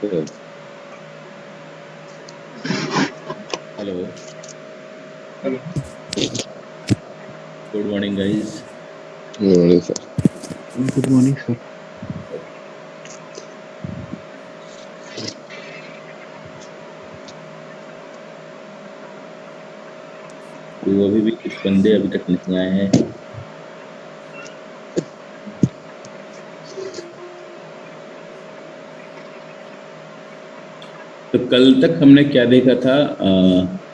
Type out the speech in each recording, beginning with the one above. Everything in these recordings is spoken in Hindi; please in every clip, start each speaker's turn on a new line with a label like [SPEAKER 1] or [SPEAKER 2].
[SPEAKER 1] Hello,
[SPEAKER 2] hello.
[SPEAKER 1] Good morning guys.
[SPEAKER 3] Good morning sir.
[SPEAKER 2] Good morning sir.
[SPEAKER 1] तो अभी भी कुछ बंदे अभी तक नहीं आए हैं। तो कल तक हमने क्या देखा था?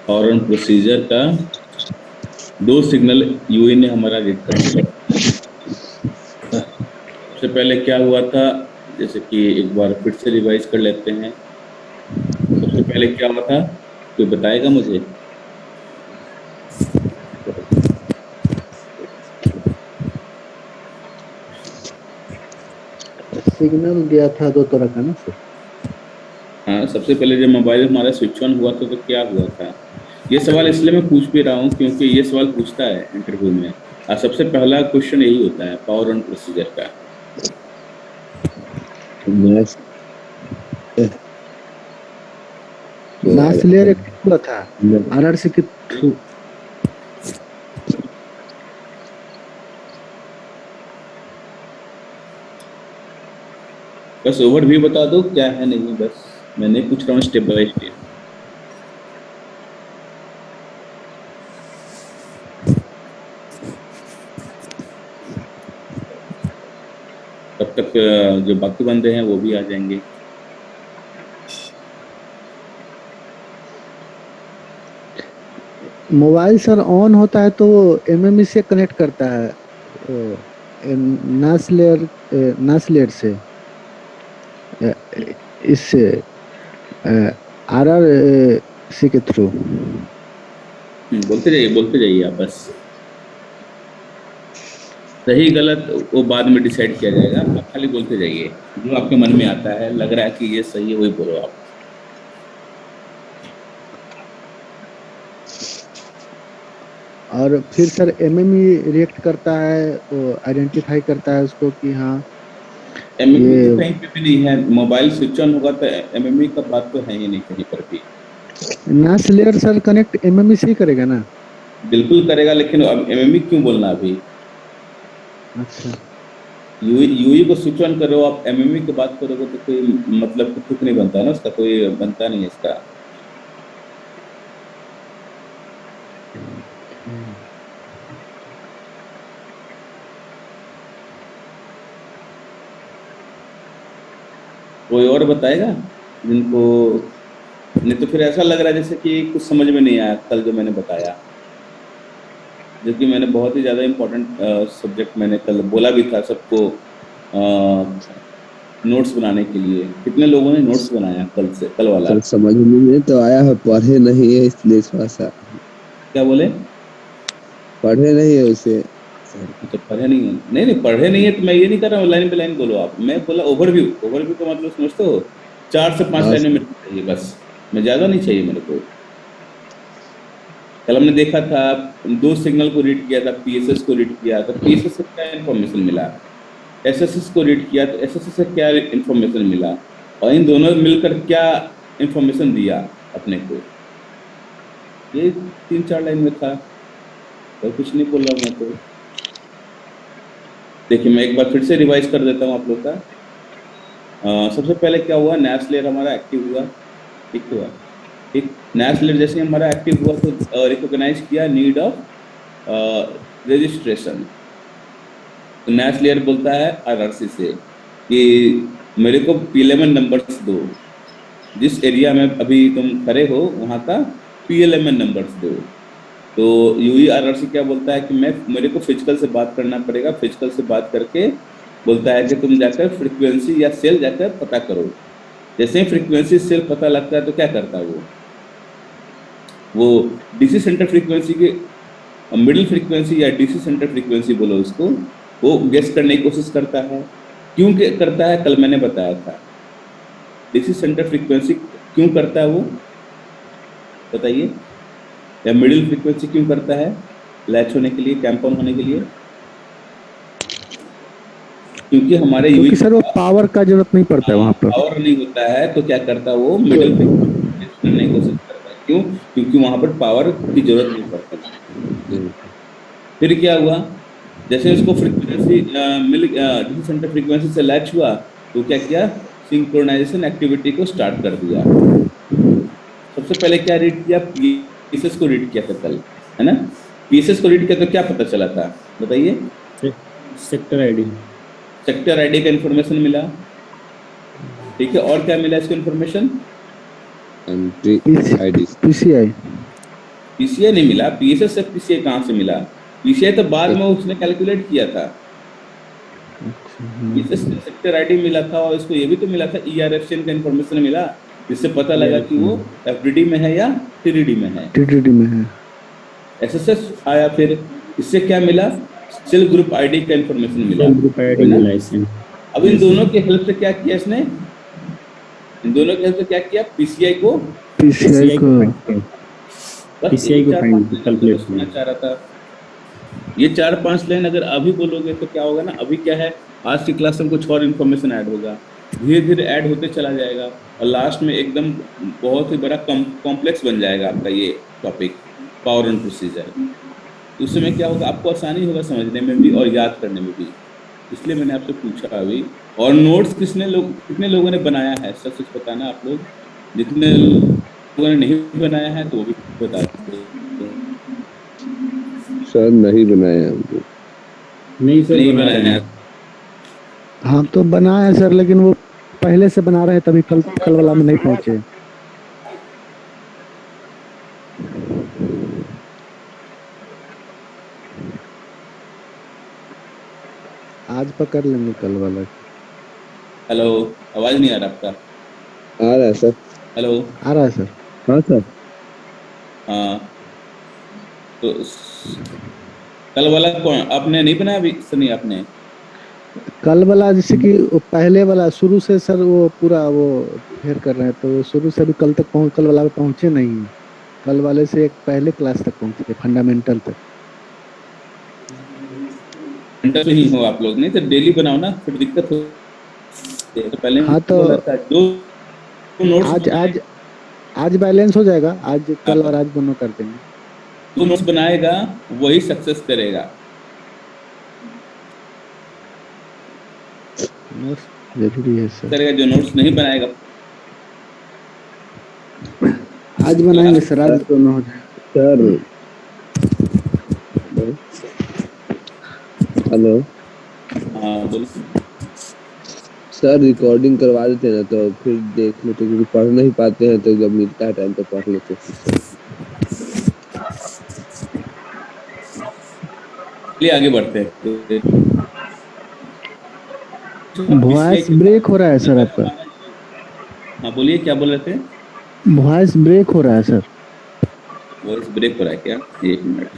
[SPEAKER 1] हॉर्न प्रोसीजर का 2 सिग्नल यूई ने हमारा रीड कर लिया। सबसे पहले क्या हुआ था, जैसे कि एक बार फिर से रिवाइज कर लेते हैं। सबसे पहले क्या हुआ था, कोई बताएगा मुझे?
[SPEAKER 2] सिग्नल गया था 2 तरह का ना सर।
[SPEAKER 1] हाँ, सबसे पहले जब मोबाइल हमारा स्विच ऑन हुआ था तो क्या हुआ था? ये सवाल इसलिए मैं पूछ भी रहा हूँ क्योंकि ये सवाल पूछता है इंटरव्यू में, और सबसे पहला क्वेश्चन यही होता है पावर ऑन प्रोसीजर का।
[SPEAKER 2] मास लेयर एक्टिव हुआ था आरआरसी के थ्रू।
[SPEAKER 1] बस ओवरव्यू बता दो क्या है, नहीं बस मैं नहीं पूछ रहा हूँ स्टेप बाय स्टेप। तब तक जो बाकी बंदे हैं वो भी आ जाएंगे।
[SPEAKER 2] मोबाइल सर ऑन होता है तो एमएमई से कनेक्ट करता है, नास लेयर से, अ, इससे आरआर सी के थ्रू।
[SPEAKER 1] बोलते जाइए आप बस। सही गलत वो बाद में डिसाइड किया जाएगा, आप खाली बोलते जाइए। जो आपके मन में आता है, लग रहा है कि ये सही है, वही बोलो आप।
[SPEAKER 2] और फिर सर एमएमई रिएक्ट करता है, वो आइडेंटिफाई करता है उसको कि हाँ
[SPEAKER 1] एमएमई तो
[SPEAKER 2] ये
[SPEAKER 1] कहीं पे भी नहीं है। मोबाइल स्विच ऑन होगा तो एमएमई का बात तो है ही नहीं कहीं पर भी।
[SPEAKER 2] नास लेयर सर कनेक्ट एमएमई से ही करेगा ना।
[SPEAKER 1] बिल्कुल करेगा, लेकिन अब एमएमई क्यों बोलना अभी?
[SPEAKER 2] अच्छा।
[SPEAKER 1] यूई यूई को स्विच ऑन करो, आप एमएमई की बात करोगे तो कोई मतलब तुक नहीं बनता ना, उसका कोई बनता नहीं है इसका। कोई और बताएगा जिनको? नहीं तो फिर ऐसा लग रहा है जैसे कि कुछ समझ में नहीं आया कल जो मैंने बताया। जो कि मैंने बहुत ही ज्यादा इम्पोर्टेंट सब्जेक्ट मैंने कल बोला भी था सबको, नोट्स बनाने के लिए। कितने लोगों ने नोट्स बनाया कल से, कल वाला?
[SPEAKER 3] सर समझ में तो आया है, पढ़े नहीं है इसलिए थोड़ा सा।
[SPEAKER 1] क्या बोले?
[SPEAKER 3] पढ़े नहीं है उसे सर।
[SPEAKER 1] तो पढ़े नहीं है, नहीं नहीं पढ़े नहीं है तो मैं ये नहीं कर रहा हूँ लाइन पे लाइन बोलो आप। मैं बोला ओवरव्यू। ओवरव्यू का मतलब समझते हो? 4 से 5
[SPEAKER 3] हाँ
[SPEAKER 1] लाइनों में
[SPEAKER 3] सर।
[SPEAKER 1] चाहिए बस। मैं ज्यादा नहीं चाहिए मेरे को। कल हमने देखा था, 2 सिग्नल को रीड किया था, पीएसएस को रीड किया तो पीएसएस से क्या इन्फॉर्मेशन मिला, एसएसएस को रीड किया तो एसएसएस से क्या इन्फॉर्मेशन मिला, और इन दोनों मिलकर क्या इन्फॉर्मेशन दिया अपने को। ये 3-4 लाइन में था, और कुछ नहीं बोल रहा मैं तो। देखिए मैं एक बार फिर से रिवाइज कर देता हूँ आप लोग का। सबसे पहले क्या हुआ, नैप्स लेयर हमारा एक्टिव हुआ, ठीक हुआ। ठीक, नैप्स लेयर जैसे हमारा एक्टिव हुआ तो रिकॉग्नाइज किया नीड ऑफ रजिस्ट्रेशन। तो नैप्स लेयर बोलता है आरआरसी से कि मेरे को पीएलएमएन नंबर्स दो, जिस एरिया में अभी तुम खड़े हो वहाँ का पीएलएमएन नंबर्स दो। तो यूईआरआरसी क्या बोलता है कि मेरे को फिजिकल से बात करना पड़ेगा, फिजिकल से बात करके बोलता है कि तुम जाकर फ्रीक्वेंसी या सेल जाकर पता करो। जैसे ही फ्रीक्वेंसी सेल पता लगता है तो क्या करता है वो डीसी सेंटर फ्रीक्वेंसी के मिडिल फ्रीक्वेंसी या डीसी सेंटर फ्रीक्वेंसी बोलो उसको, वो गेस करने की कोशिश करता है। क्यों करता है, कल मैंने बताया था। डीसी सेंटर फ्रीक्वेंसी क्यों करता है वो बताइए, या मिडिल फ्रीक्वेंसी क्यों करता है, लैच होने के लिए, कैंप ऑन होने के लिए। क्योंकि हमारे
[SPEAKER 2] क्योंकि सर वो पावर का जरूरत नहीं पड़ता है वहाँ पर।
[SPEAKER 1] पावर नहीं होता है तो क्या करता है वो मिडिल फ्रीक्वेंसी करने की कोशिश करता है। क्यों, क्योंकि वहां पर पावर की जरूरत नहीं पड़ती। फिर क्या हुआ, जैसे उसको फ्रीक्वेंसी डीसी सेंटर फ्रीक्वेंसी से लैच हुआ तो क्या किया, सिंक्रोनाइजेशन एक्टिविटी को स्टार्ट कर दिया। सबसे पहले क्या रीड किया, पीसेस को रीड किया था कल, है ना। पीसेस को रीड किया तो क्या पता चला था बताइए,
[SPEAKER 4] सेक्टर आईडी,
[SPEAKER 1] सेक्टर आईडी का इंफॉर्मेशन मिला, ठीक है। और क्या मिला इसको information,
[SPEAKER 3] entry ID,
[SPEAKER 2] PCI
[SPEAKER 1] PCI नहीं मिला। पीएसएस से पीसीआई कहाँ से मिला, पीसीआई तो बाद में उसने कैलकुलेट किया था। पीएसएस से सेक्टर आईडी मिला था और इसको ये भी तो मिला था ईआरएफसीएन का इंफॉर्मेशन मिला, जिससे पता लगा कि वो एफडीडी में है या टीडीडी में है।
[SPEAKER 2] टीडीडी में है।
[SPEAKER 1] एसएसएस आया, फिर इससे क्या मिला, सेल ग्रुप आईडी का इंफॉर्मेशन मिला।
[SPEAKER 4] ग्रुप आईडी मिला इसमें।
[SPEAKER 1] अब इन दोनों के हेल्प से क्या किया इसने, इन दोनों के हेल्प से क्या किया, पीसीआई को
[SPEAKER 4] पीसीआई को
[SPEAKER 1] कैलकुलेट करना चाह रहा था। ये 4-5 लाइन अगर अभी बोलोगे तो क्या होगा ना, अभी क्या है, आज की क्लास में कुछ और इन्फॉर्मेशन ऐड होगा, धीरे धीरे ऐड होते चला जाएगा और लास्ट में एकदम बहुत ही बड़ा कॉम्प्लेक्स बन जाएगा आपका ये टॉपिक, पावर एंड प्रोसीजर। उस समय क्या होगा, आपको आसानी होगा समझने में भी और याद करने में भी। इसलिए मैंने आपसे पूछा अभी। और नोट्स कितने लोगों ने बनाया है, सच सच बताना आप लोग। जितने लोगों ने नहीं बनाया है तो वो भी बता दो।
[SPEAKER 3] सर नहीं बनाया हमको।
[SPEAKER 4] नहीं सर,
[SPEAKER 1] नहीं बनाया है।
[SPEAKER 2] हाँ तो बना है सर, लेकिन वो पहले से बना रहे तभी कल वाला में नहीं पहुंचे। आज पकड़ लेंगे कल वाला।
[SPEAKER 1] हेलो, आवाज नहीं आ रहा आपका।
[SPEAKER 3] आ रहा है सर।
[SPEAKER 1] हेलो,
[SPEAKER 2] आ रहा है सर।
[SPEAKER 3] हाँ सर।
[SPEAKER 1] हाँ तो कल वाला कौन आपने नहीं बनाया अभी सनी, आपने
[SPEAKER 2] कल वाला जैसे कि वो पहले वाला शुरू से सर वो पूरा वो फेर कर रहे हैं, तो शुरू से अभी कल वाला पे पहुंचे नहीं। कल वाले से एक पहले क्लास तक पहुंचे, फंडामेंटल तक।
[SPEAKER 1] इंटर नहीं हो आप लोग, नहीं तो डेली बनाओ ना, फिर दिक्कत हो। तो पहले
[SPEAKER 2] हाँ तो
[SPEAKER 1] दो नोट्स
[SPEAKER 2] आज बैलेंस हो जाएगा। आज कल और आज दोनों कर देंगे।
[SPEAKER 1] जो नोट्स बनाएगा वही सक्सेस करेगा।
[SPEAKER 2] नोट्स जरूरी है सर।
[SPEAKER 1] करेगा, जो नोट्स नहीं बनाएगा।
[SPEAKER 2] आज बनाएंगे सर, आज दोनों हो जाए।
[SPEAKER 3] Sir hello.
[SPEAKER 1] हाँ बोलो।
[SPEAKER 3] सर रिकॉर्डिंग करवा देते हैं ना तो फिर देख लेते, क्योंकि पढ़ नहीं पाते हैं तो जब मिलता है टाइम तो पढ़ लेते हैं।
[SPEAKER 2] आगे बढ़ते हैं। वॉइस ब्रेक हो रहा है सर आपका।
[SPEAKER 1] हाँ बोलिए, क्या बोल रहे थे।
[SPEAKER 2] वॉइस ब्रेक हो रहा है सर।
[SPEAKER 1] वॉइस ब्रेक हो रहा है क्या, एक मिनट।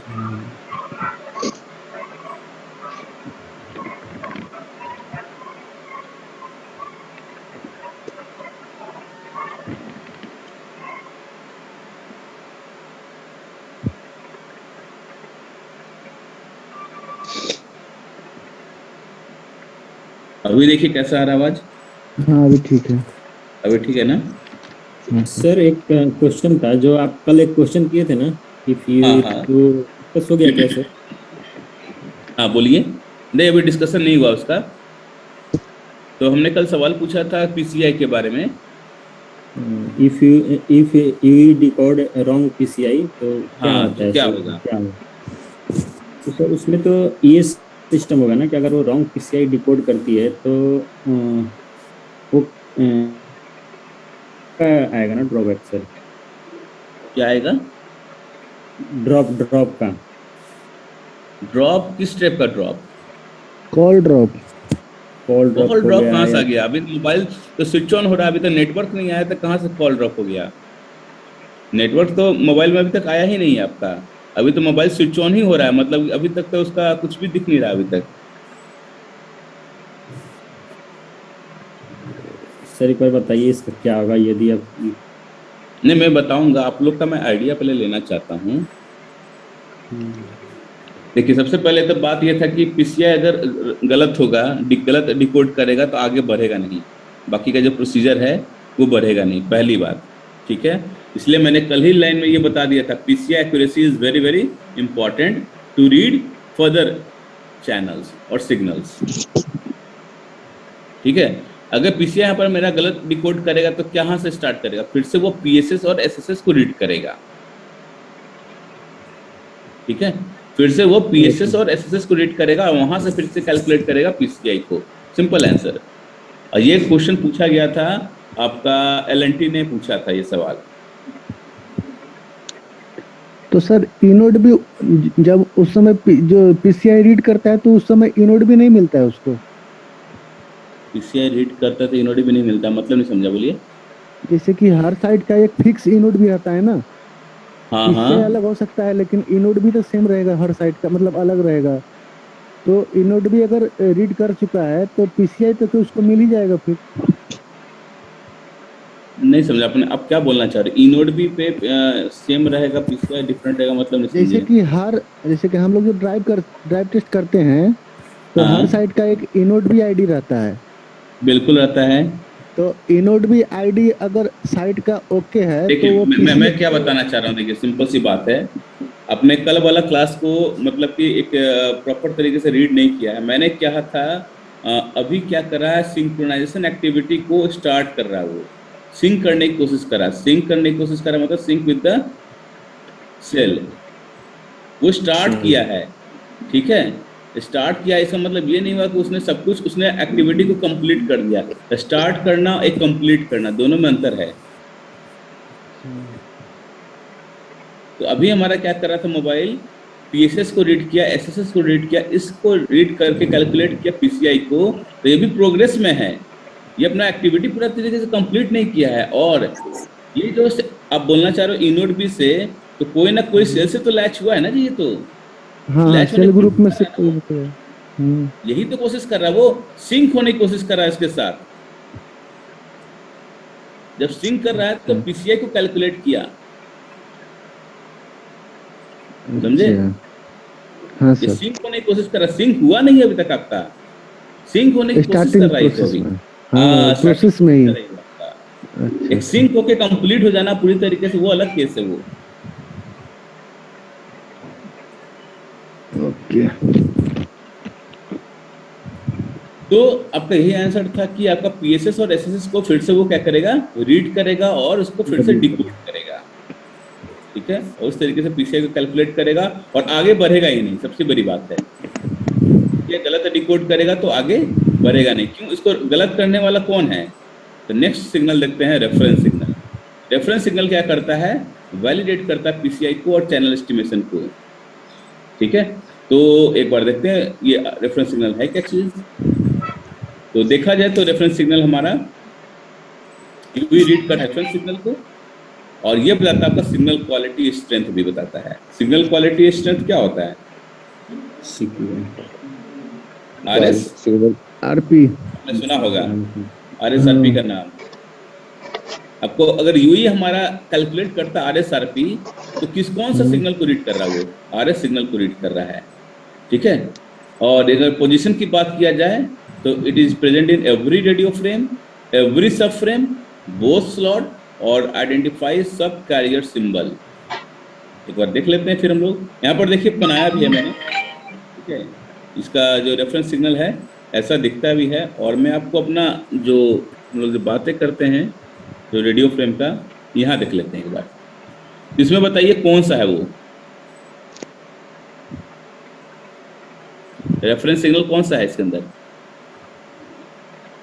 [SPEAKER 1] अभी देखिए कैसा आ रहा आवाज।
[SPEAKER 2] हाँ अभी ठीक है।
[SPEAKER 1] अभी ठीक है ना।
[SPEAKER 4] सर एक क्वेश्चन था, जो आप कल एक क्वेश्चन किए थे ना, इफ यू
[SPEAKER 1] हाँ।
[SPEAKER 4] तो बस हो गया क्या सर।
[SPEAKER 1] हाँ बोलिए। नहीं, अभी डिस्कशन नहीं हुआ उसका। तो हमने कल सवाल पूछा था पीसीआई के बारे में।
[SPEAKER 4] If you decode wrong PCI तो क्या
[SPEAKER 1] हाँ,
[SPEAKER 4] होता है?
[SPEAKER 1] तो क्या
[SPEAKER 4] सर,
[SPEAKER 1] होगा?
[SPEAKER 4] क्या होगा? तो सर उसमें तो ये सिस्टम होगा ना कि अगर वो रॉन्ग पीसीआई डिकोड करती है तो वो क्या आएगा ना ड्रॉबैक सर?
[SPEAKER 1] क्या आएगा?
[SPEAKER 4] ड्रॉप का।
[SPEAKER 1] ड्रॉप किस टाइप का drop?
[SPEAKER 2] Call drop.
[SPEAKER 4] Call drop
[SPEAKER 1] call
[SPEAKER 4] हो
[SPEAKER 1] ड्रॉप
[SPEAKER 4] गया
[SPEAKER 1] कहाँ से
[SPEAKER 4] या
[SPEAKER 1] आ गया? अभी मोबाइल तो स्विच ऑन हो रहा है, अभी तो नेटवर्क नहीं आया, तो कहाँ से कॉल ड्रॉप हो गया? नेटवर्क तो मोबाइल में अभी तक आया ही नहीं है आपका। अभी तो मोबाइल स्विच ऑन ही हो रहा है, मतलब अभी तक तो उसका कुछ भी दिख नहीं रहा अभी तक।
[SPEAKER 4] सर एक बार बताइए इसका क्या होगा यदि आप
[SPEAKER 1] नहीं, मैं बताऊंगा आप लोग का, मैं आइडिया पहले लेना चाहता हूँ। देखिए, सबसे पहले तो बात यह था कि पीसीआई अगर गलत होगा, गलत डिकोड करेगा तो आगे बढ़ेगा नहीं, बाकी का जो प्रोसीजर है वो बढ़ेगा नहीं, पहली बात। ठीक है, इसलिए मैंने कल ही लाइन में ये बता दिया था, PCI accuracy is very very important to read further channels और सिग्नल्स। ठीक है, अगर पीसीआई यहाँ पर मेरा गलत डिकोड करेगा तो कहाँ से स्टार्ट करेगा? फिर से वो पीएसएस और एसएसएस को रीड करेगा। ठीक है, फिर से वो पीएसएस और एसएसएस को रीड करेगा, वहां से फिर से कैलकुलेट करेगा पीसीआई को। Simple answer. और ये क्वेश्चन पूछा गया था आपका, एलएनटी ने पूछा था ये सवाल।
[SPEAKER 2] तो सर इनोड भी जब उस समय जो पीसीआई रीड करता है तो उस समय इनोड भी नहीं मिलता है उसको?
[SPEAKER 1] पीसीआई रीड करता है तो इनोड भी नहीं मिलता, मतलब नहीं समझा, बोलिए।
[SPEAKER 2] जैसे कि हर साइड का एक फिक्स इनोड भी रहता है ना,
[SPEAKER 1] हाँ
[SPEAKER 2] इससे
[SPEAKER 1] हाँ,
[SPEAKER 2] अलग हो सकता है लेकिन इनोड भी तो सेम रहेगा हर साइड का, मतलब अलग रहेगा। तो इनोड भी अगर रीड कर चुका है तो पीसीआई तो फिर उसको मिल ही जाएगा फिर।
[SPEAKER 1] नहीं समझा आपने, आप क्या बोलना चाह रहे? इनोड भी पे सेम रहेगा, पीसीआई डिफरेंट रहेगा, मतलब नहीं
[SPEAKER 2] जैसे
[SPEAKER 1] समझे।
[SPEAKER 2] कि जैसे कि हम लोग जो ड्राइव टेस्ट करते हैं तो हर
[SPEAKER 1] हाँ,
[SPEAKER 2] साइड का एक इनोड भी आईडी रहता है।
[SPEAKER 1] बिल्कुल रहता है।
[SPEAKER 2] तो इनोड भी आईडी अगर साइड का ओके है तो
[SPEAKER 1] देखिए,
[SPEAKER 2] वो
[SPEAKER 1] मैं क्या बताना चाह रहा हूँ, देखिए सिंपल सी बात है। आपने कल वाला क्लास को मतलब कि एक प्रॉपर तरीके से रीड नहीं किया है। मैंने क्या था, अभी क्या कर रहा है, सिंक्रोनाइजेशन एक्टिविटी को स्टार्ट कर रहा है, वो सिंक करने की कोशिश कर रहा है, सिंक करने की कोशिश कर रहा है, मतलब सिंक विद द सेल, वो स्टार्ट किया है। ठीक है, स्टार्ट किया, इसका मतलब ये नहीं हुआ कि उसने सब कुछ, उसने एक्टिविटी को कंप्लीट कर दिया। स्टार्ट करना एक कंप्लीट करना, दोनों में अंतर है। तो अभी हमारा क्या कर रहा था, मोबाइल पीएसएस को रीड किया, एसएसएस को रीड किया, इसको रीड करके कैलकुलेट किया पीसीआई को, तो ये भी प्रोग्रेस में है, ये अपना एक्टिविटी पूरा तरीके से कंप्लीट नहीं किया है। और ये जो आप बोलना चाह रहे हो इनोड बी से, तो कोई ना कोई सेल से तो लैच हुआ है ना जी, ये तो
[SPEAKER 2] हाँ हाँ,
[SPEAKER 1] लैच होने
[SPEAKER 2] सेल
[SPEAKER 1] की
[SPEAKER 2] ग्रुप
[SPEAKER 1] कोशिश
[SPEAKER 2] में
[SPEAKER 1] कर
[SPEAKER 2] से
[SPEAKER 1] रहा है ना
[SPEAKER 2] कोई
[SPEAKER 1] वो,
[SPEAKER 2] ना कोई।
[SPEAKER 1] यही तो कोशिश कर रहा है वो, सिंक होने की कोशिश कर रहा है इसके साथ। जब सिंक कर रहा है तो पीसीआई को कैलकुलेट किया, समझे?
[SPEAKER 2] अच्छा हाँ
[SPEAKER 1] ये
[SPEAKER 2] सर,
[SPEAKER 1] सिंक होने की कोशिश कर रहा है, सिंक हुआ नहीं अभी तक आपका, सिंक होने की कोशिश कर
[SPEAKER 2] स्टार्टिंग
[SPEAKER 1] रहा है ये तो
[SPEAKER 2] प्रोसेस
[SPEAKER 1] अभी।
[SPEAKER 2] में। हाँ
[SPEAKER 1] हाँ, स्टार्टिंग
[SPEAKER 2] प्रोसेस में
[SPEAKER 1] कोशिश
[SPEAKER 2] ही।
[SPEAKER 1] कर रही है आपका।
[SPEAKER 2] अच्छा
[SPEAKER 1] एक
[SPEAKER 2] अच्छा।
[SPEAKER 1] सिंक होके कंप्लीट हो जाना पूरी तरीके से, वो अलग केस है वो।
[SPEAKER 2] ओके।
[SPEAKER 1] तो आपका यही आंसर था कि आपका पीएसएस और एसएसएस को फिर से वो क्या करेगा, रीड करेगा और उसको फिर से डिकोड करेगा। ठीक है, और उस तरीके से पीसीआई को कैलकुलेट करेगा और आगे बढ़ेगा ही नहीं, सबसे बड़ी बात है। ये गलत डिकोड करेगा तो आगे बढ़ेगा नहीं। क्यों? इसको गलत करने वाला कौन है? तो नेक्स्ट सिग्नल देखते हैं, रेफरेंस सिग्नल। रेफरेंस सिग्नल क्या करता है, वैलिडेट करता है पीसीआई को और चैनल एस्टिमेशन को। ठीक है, तो एक बार देखते हैं ये रेफरेंस सिग्नल है क्या चीज। तो देखा जाए तो रेफरेंस सिग्नल हमारा यूवी रीड कर रेफरेंस सिग्नल को, और ये बताता है आपका सिग्नल क्वालिटी स्ट्रेंथ भी बताता है। सिग्नल क्वालिटी स्ट्रेंथ क्या होता है? RS,
[SPEAKER 3] signal
[SPEAKER 2] RP.
[SPEAKER 1] आपने सुना होगा आरएसआरपी का नाम। आपको अगर यूई हमारा कैलकुलेट करता आरएसआरपी, तो कौन सा सिग्नल को रीड कर रहा है? वो आरएस सिग्नल को रीड कर रहा है। ठीक है, और अगर पोजीशन की बात किया जाए तो it is present in every radio frame, every सब फ्रेम, बोथ स्लॉट, और आइडेंटिफाई सब कैरियर सिंबल। एक बार देख लेते हैं फिर हम लोग। यहाँ पर देखिए बनाया भी है मैंने। ठीक है, इसका जो रेफरेंस सिग्नल है ऐसा दिखता भी है। और मैं आपको अपना जो हम लोग जो बातें करते हैं जो रेडियो फ्रेम का, यहाँ देख लेते हैं एक बार। इसमें बताइए कौन सा है वो रेफरेंस सिग्नल, कौन सा है इसके अंदर?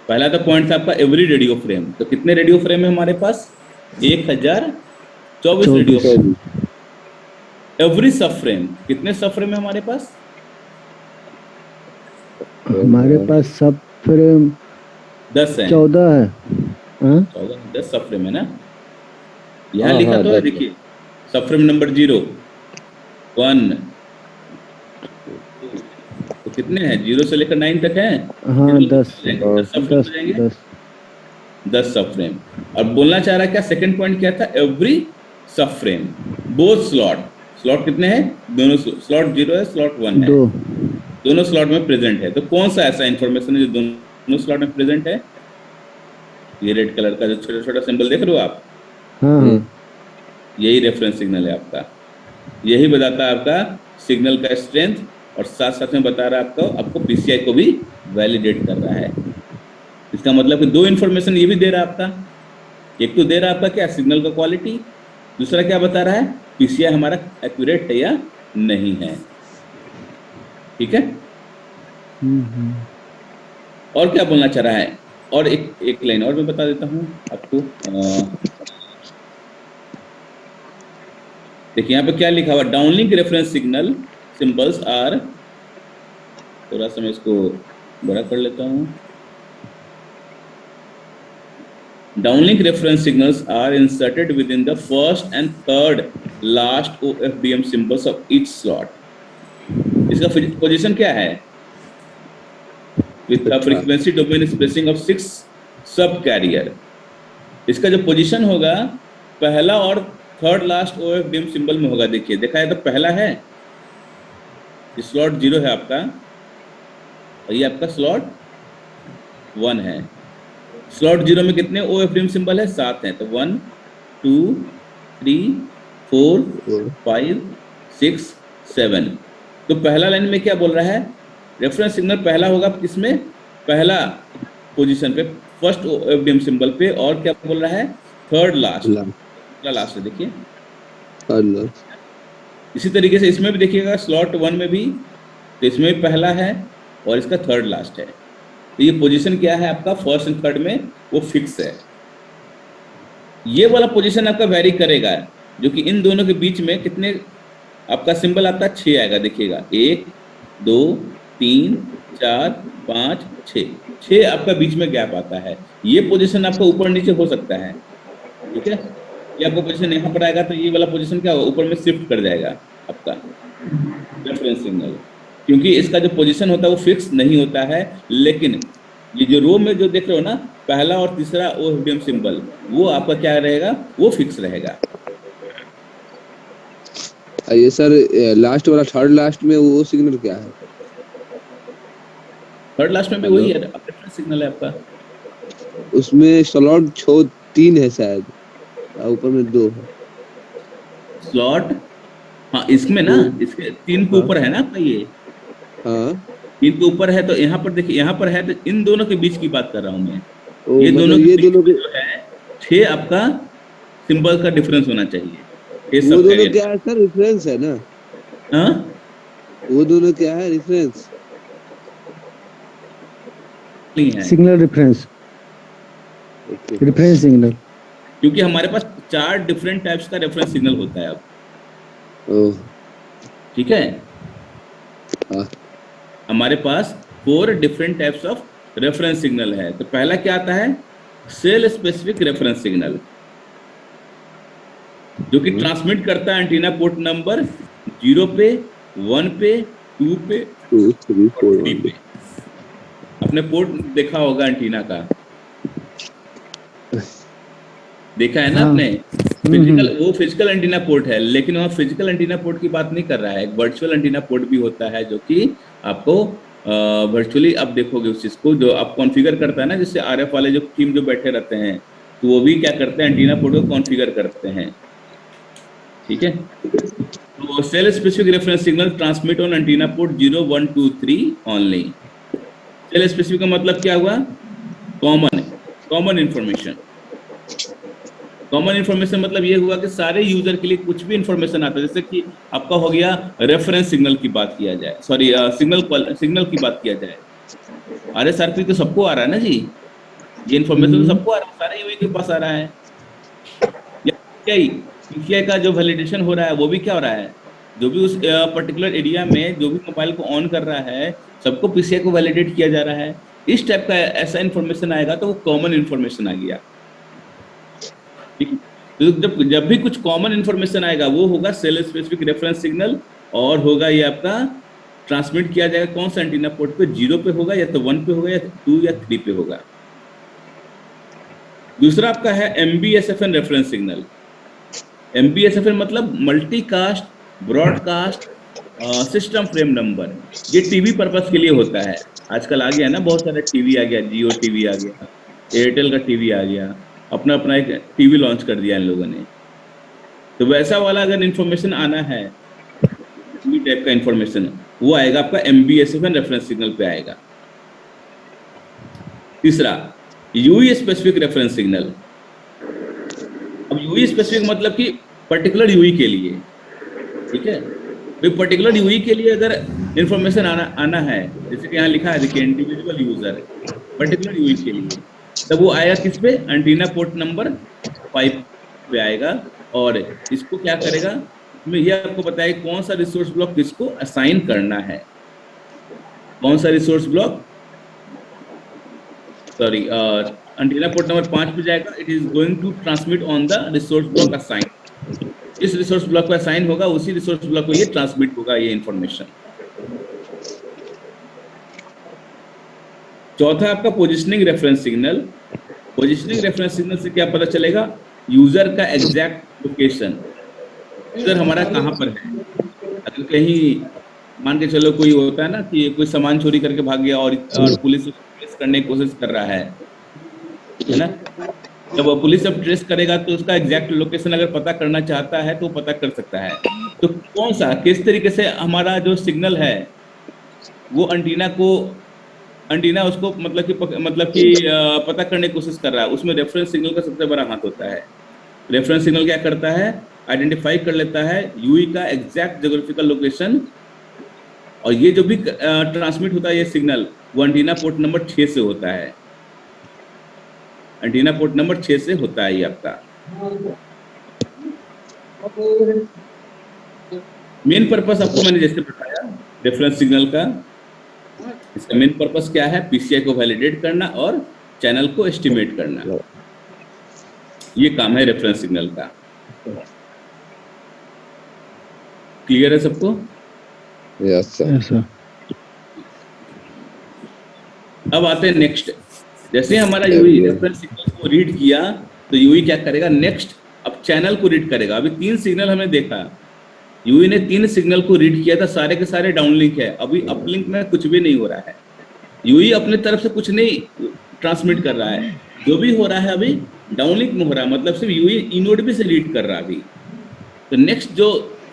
[SPEAKER 1] पहला तो पॉइंट था आपका एवरी रेडियो फ्रेम। तो कितने रेडियो फ्रेम है हमारे पास? 1024 रेडियो फ्रेम। एवरी सब फ्रेम, कितने सब फ्रेम है हमारे पास?
[SPEAKER 2] हमारे पास सब फ्रेम
[SPEAKER 1] 10 है।
[SPEAKER 2] 14 है। हाँ
[SPEAKER 1] 14 10 सब फ्रेम है ना। यहाँ लिखा तो है, देखिए सब फ्रेम नंबर 0 1 तो कितने हैं? 0 से लेकर 9 तक है।
[SPEAKER 2] हाँ 10
[SPEAKER 1] 10 सब फ्रेम। और बोलना चाह रहा है क्या? सेकंड पॉइंट क्या था? एवरी सब फ्रेम बोथ स्लॉट। स्लॉट कितने हैं? दोनों स्लॉट 0 है, स्लॉट 1 है, दोनों स्लॉट में प्रेजेंट है। तो कौन सा ऐसा इंफॉर्मेशन है जो दोनों स्लॉट में प्रेजेंट है? ये रेड कलर का जो छोटा छोटा सिंबल देख रहे हो आप, यही रेफरेंस सिग्नल है आपका। यही बताता है आपका सिग्नल का स्ट्रेंथ, और साथ साथ में बता रहा है आपको पीसीआई को भी वैलिडेट कर रहा है। इसका मतलब कि दो इन्फॉर्मेशन ये भी दे रहा है आपका। एक तो दे रहा है आपका क्या? सिग्नल का क्वालिटी। दूसरा क्या बता रहा है? पीसीआई हमारा एक्यूरेट है या नहीं है। ठीक है। और क्या बोलना चाह रहा है? और एक लाइन और मैं बता देता हूं आपको। देखिए यहाँ पे क्या लिखा हुआ? Downlink reference signal symbols are, थोड़ा सा मैं इसको बड़ा कर लेता हूँ। Downlink reference signals are inserted within the first and third last OFDM symbols of each slot. इसका पोजीशन क्या है? With the frequency domain spacing of 6 sub career. इसका जो पोजीशन होगा पहला और थर्ड लास्ट OFDM सिंबल में होगा। देखिए देखा है तो पहला है, स्लॉट 0 है आपका, और ये आपका स्लॉट 1 है। स्लॉट 0 में कितने OFDM सिंबल है? 7 हैं। तो 1 2 3 4 5 6 7। तो पहला लाइन में क्या बोल रहा है? रेफरेंस सिग्नल पहला होगा किसमें? पहला पोजीशन पे, फर्स्ट OFDM सिंबल पे। और क्या बोल रहा है? थर्ड लास्ट, लास्ट है। देखिए इसी तरीके से इसमें भी देखिएगा, स्लॉट 1 में भी, तो इसमें भी पहला है और इसका थर्ड लास्ट है। तो ये पोजीशन क्या है आपका? फर्स्ट एंड थर्ड में वो फिक्स है। ये वाला पोजीशन आपका वेरी करेगा, जो कि इन दोनों के बीच में कितने आपका सिंबल आपका 6 आएगा। देखिएगा 1 2 3 4 5 6 आपका बीच में गैप आता है। ये पोजीशन आपका ऊपर नीचे हो सकता है। ठीक है। ये आपका पोजीशन यहाँ पर आएगा तो ये वाला पोजीशन क्या होगा? ऊपर में शिफ्ट कर जाएगा आपका रेफरेंस सिग्नल, क्योंकि इसका जो पोजीशन होता है वो फिक्स नहीं होता है। लेकिन ये जो रो में जो देख रहे हो ना, पहला और तीसरा OFDM सिंबल, वो आपका क्या रहेगा? वो फिक्स रहेगा।
[SPEAKER 3] ये सर लास्ट वाला थर्ड लास्ट में वो सिग्नल क्या है?
[SPEAKER 1] थर्ड लास्ट में भी वही है, रेफरेंस सिग्नल है आपका।
[SPEAKER 3] उसमें स्लॉट 3 है शायद, ऊपर में 2 है
[SPEAKER 1] स्लॉट। हाँ इसमें ना, इसके 3 के ऊपर है ना आपका ये।
[SPEAKER 3] हाँ
[SPEAKER 1] 3 के ऊपर है तो यहाँ पर देखिए, यहाँ पर है तो इन दोनों के बीच की बात कर रहा हूँ मैं। ये
[SPEAKER 3] मतलब
[SPEAKER 1] दोनों
[SPEAKER 3] ये
[SPEAKER 1] के
[SPEAKER 3] दोनों
[SPEAKER 1] बीच जो है 6 आपका सिंबल का डिफरेंस होना चाहिए।
[SPEAKER 3] वो दोनों क्या है सर? रेफरेंस है ना?
[SPEAKER 1] हाँ
[SPEAKER 3] वो दोनों क्या है? रेफरेंस
[SPEAKER 1] नहीं है,
[SPEAKER 2] सिग्नल रेफरेंस सिग्नल।
[SPEAKER 1] क्योंकि हमारे पास 4 डिफरेंट टाइप्स का रेफरेंस सिग्नल होता है अब। ठीक है। हमारे पास 4 different types of reference signal है। तो पहला क्या आता है? सेल स्पेसिफिक रेफरेंस सिग्नल, जो कि ट्रांसमिट करता है एंटीना पोर्ट नंबर 0 पे, 1 पे, 2 पे, 2 3 4 पे। अपने पोर्ट देखा होगा एंटीना का, देखा है ना आपने? फिजिकल, वो फिजिकल एंटीना पोर्ट है, लेकिन वहाँ फिजिकल एंटीना पोर्ट की बात नहीं कर रहा है। एक वर्चुअल एंटीना पोर्ट भी होता है, जो कि आपको वर्चुअली आप देखोगे उस चीज को, जो आप कॉन्फ़िगर करता है ना। जैसे RF वाले जो टीम जो बैठे रहते हैं, तो वो भी क्या करते हैं? एंटीना पोर्ट को कॉन्फ़िगर करते हैं। ठीक है। तो cell specific reference signal transmit on antenna port 0, 1, 2, 3 only. Cell specific का मतलब क्या हुआ? Common information. कॉमन इंफॉर्मेशन मतलब ये हुआ कि सारे यूजर के लिए कुछ भी इंफॉर्मेशन आता है, जैसे कि आपका हो गया रेफरेंस सिग्नल की बात किया जाए, सॉरी सिग्नल की बात किया जाए, RSRP तो सबको आ रहा है ना जी, ये इंफॉर्मेशन तो सबको आ रहा है, सारे यूई के पास आ रहा है। PCI का जो वैलिडेशन हो रहा है वो भी क्या हो रहा है, जो भी उस पर्टिकुलर एरिया में जो भी मोबाइल को ऑन कर रहा है सबको PCI को वैलिडेट किया जा रहा है। इस टाइप का ऐसा इंफॉर्मेशन आएगा तो वो कॉमन इंफॉर्मेशन आ गया। ठीक है, तो जब भी कुछ कॉमन इंफॉर्मेशन आएगा वो होगा सेल स्पेसिफिक रेफरेंस सिग्नल, और होगा ये आपका ट्रांसमिट किया जाएगा कौन सा एंटीना पोर्ट पे, 0 पे होगा या तो 1 पे होगा या 2 या 3 पे होगा। दूसरा आपका है MBSFN रेफरेंस सिग्नल। MBSFN मतलब multicast broadcast system frame number. ये टीवी पर्पस के लिए होता है। आजकल आ गया ना, बहुत सारा टीवी आ गया, जियो टीवी आ गया, एयरटेल का टीवी आ गया, अपना अपना एक टीवी लॉन्च कर दिया इन लोगों ने। तो वैसा वाला अगर इंफॉर्मेशन आना है, टीवी टाइप का इंफॉर्मेशन, वो आएगा आपका MBSFN रेफरेंस सिग्नल पे आएगा। तीसरा यूई स्पेसिफिक रेफरेंस सिग्नल। अब यूई स्पेसिफिक मतलब कि पर्टिकुलर यूई के लिए, ठीक है, तो पर्टिकुलर यूई के लिए अगर इंफॉर्मेशन आना है, जैसे कि यहाँ लिखा है देखिए इंडिविजुअल यूजर, पर्टिकुलर यूई के लिए, तब वो आएगा किस पे, एंटीना पोर्ट नंबर 5 पे आएगा। और इसको क्या करेगा, इसमें ये आपको बताएगा कौन सा रिसोर्स ब्लॉक किसको असाइन करना है, कौन सा resource block, sorry antenna port number 5 पे जाएगा, it is going to transmit on the resource block assign. इस रिसोर्स ब्लॉक पे असाइन होगा, उसी रिसोर्स ब्लॉक को ये ट्रांसमिट होगा ये इंफॉर्मेशन। चौथा आपका positioning reference signal. Positioning reference signal से क्या पता चलेगा, यूजर का एग्जैक्ट लोकेशन, यूजर हमारा कहाँ पर है। अगर कहीं मान के चलो कोई होता है ना कि कोई सामान चोरी करके भाग गया और पुलिस ट्रेस करने की कोशिश कर रहा है ना, जब पुलिस अब ट्रेस करेगा तो उसका एग्जैक्ट लोकेशन अगर पता करना चाहता है तो पता कर सकता है। तो कौन सा किस तरीके से हमारा जो सिग्नल है वो अंटीना उसको मतलब कि पता करने की कोशिश कर रहा है, उसमें रेफरेंस सिग्नल का सबसे बड़ा हाथ होता है। रेफरेंस सिग्नल क्या करता है, आइडेंटिफाई कर लेता है यूई का एग्जैक्ट ज्योग्राफिकल लोकेशन, और ये जो भी ट्रांसमिट होता है ये सिग्नल वो एंटीना पोर्ट नंबर 6 से होता है, एंटीना पोर्ट नंबर 6 से होता है ये आपका। मेन पर्पस आपको मैंने जैसे बताया रेफरेंस सिग्नल का, इसका मेन पर्पस क्या है, PCI को वैलिडेट करना और चैनल को एस्टिमेट करना, ये काम है रेफरेंस सिग्नल का। क्लियर है सबको?
[SPEAKER 3] Yes sir.
[SPEAKER 1] अब आते हैं नेक्स्ट। जैसे हमारा यूई रेफरेंस सिग्नल को रीड किया तो यूई क्या करेगा, नेक्स्ट अब चैनल को रीड करेगा। अभी 3 सिग्नल हमने देखा, यूई ने 3 सिग्नल को रीड किया था, सारे के सारे डाउनलिंक है, अभी अपलिंक में कुछ भी नहीं हो रहा है। यूई अपने तरफ से कुछ नहीं ट्रांसमिट कर रहा है, जो भी हो रहा है अभी डाउनलिंक में हो रहा है, मतलब सिर्फ यूई इनोड भी से रीड कर रहा है अभी। तो नेक्स्ट जो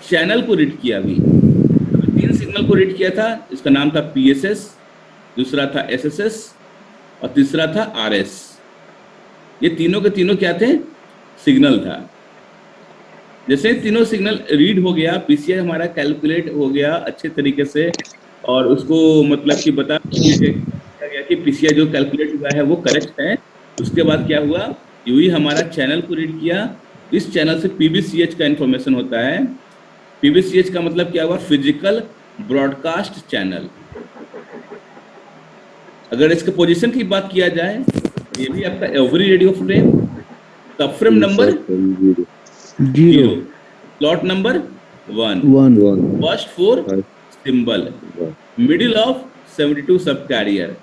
[SPEAKER 1] चैनल को रीड किया, अभी 3 सिग्नल को रीड किया था, इसका नाम था PSS, दूसरा था SSS और तीसरा था RS। ये तीनों के तीनों क्या थे, सिग्नल था। जैसे तीनों सिग्नल रीड हो गया, PCI हमारा कैलकुलेट हो गया अच्छे तरीके से, और उसको मतलब कि बता गया कि PCI जो कैलकुलेट हुआ है वो करेक्ट है। उसके बाद क्या हुआ, यूई हमारा चैनल को रीड किया, इस चैनल से PBCH का इंफॉर्मेशन होता है। PBCH का मतलब क्या हुआ, फिजिकल ब्रॉडकास्ट चैनल। अगर इसके पोजीशन की बात किया जाए, ये भी आपका every radio frame, sub frame number 0, slot number 1, first 4 symbol, middle of 72 sub carrier,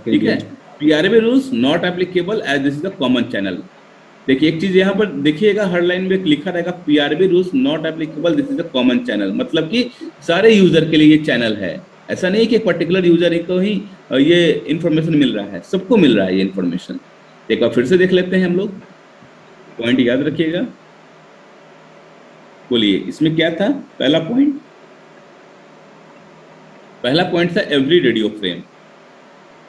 [SPEAKER 1] ठीक है। PRB rules not applicable as this is the common channel. देखिए एक चीज यहाँ पर देखिएगा, हर लाइन में लिखा रहेगा PRB rules not applicable this is the common channel, मतलब कि सारे यूजर के लिए ये चैनल है। ऐसा नहीं कि एक पर्टिकुलर यूजर को ही ये इंफॉर्मेशन मिल रहा है, सबको मिल रहा है ये इंफॉर्मेशन। एक बार फिर से देख लेते हैं हम लोग, पॉइंट याद रखिएगा। बोलिए इसमें क्या था पहला पॉइंट था एवरी रेडियो फ्रेम।